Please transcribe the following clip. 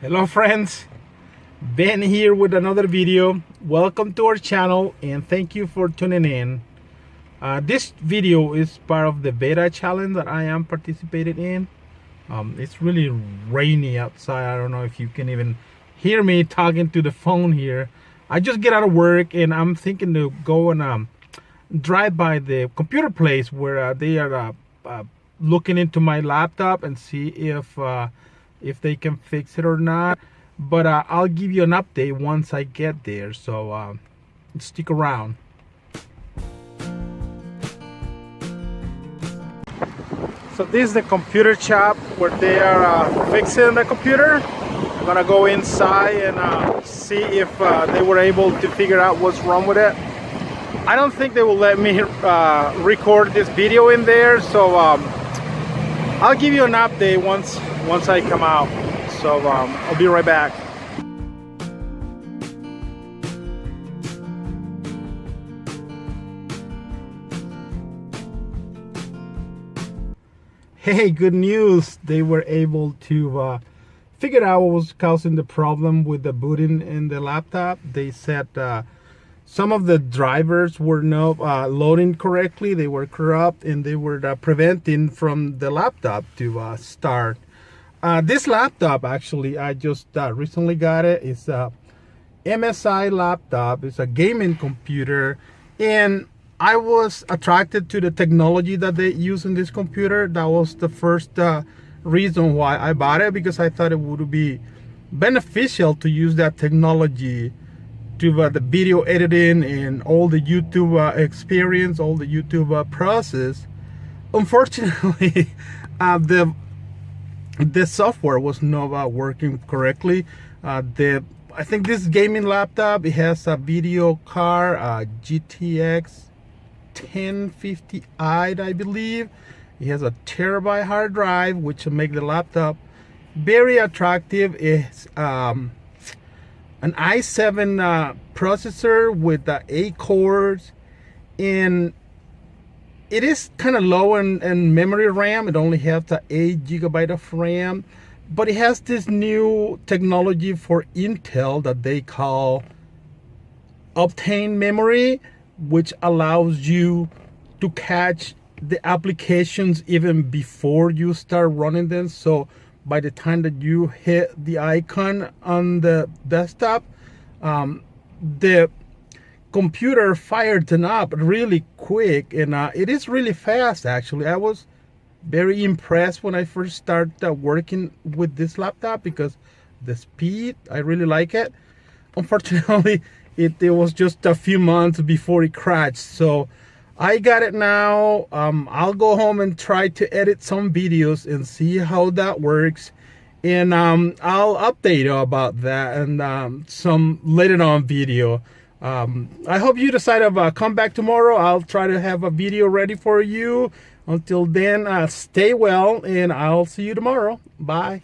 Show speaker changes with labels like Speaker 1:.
Speaker 1: Hello friends, Ben here with another video. Welcome to our channel and thank you for tuning in. This video is part of the beta challenge that I am participating in. It's really rainy outside. I don't know if you can even hear me talking to the phone here. I just get out of work and I'm thinking to go and drive by the computer place where they are looking into my laptop and see if they can fix it or not. But I'll give you an update once I get there, so stick around. So this is the computer shop where they are fixing the computer. I'm gonna go inside and see if they were able to figure out what's wrong with it. I don't think they will let me record this video in there, so I'll give you an update once I come out. So I'll be right back. Hey, good news! They were able to figure out what was causing the problem with the booting in the laptop. They said some of the drivers were not loading correctly. They were corrupt and they were preventing from the laptop to start. This laptop, actually, I just recently got it. It's a MSI laptop. It's a gaming computer, and I was attracted to the technology that they use in this computer. That was the first reason why I bought it, because I thought it would be beneficial to use that technology to the video editing and all the YouTube experience, all the YouTube process. Unfortunately, the software was not working correctly. I think this gaming laptop, it has a video card, GTX 1050i, I believe. It has a terabyte hard drive, which will make the laptop very attractive. It's an i7 processor with 8 cores, and it is kind of low in memory RAM. It only has 8 GB of RAM, but it has this new technology for Intel that they call Optane memory, which allows you to catch the applications even before you start running them. So by the time that you hit the icon on the desktop, the computer fired them up really quick, and it is really fast. Actually, I was very impressed when I first started working with this laptop, because the speed, I really like it. Unfortunately, it was just a few months before it crashed. So I got it now. I'll go home and try to edit some videos and see how that works, and I'll update you about that and some later on video. I hope you decide to come back tomorrow. I'll try to have a video ready for you. Until then, stay well, and I'll see you tomorrow. Bye.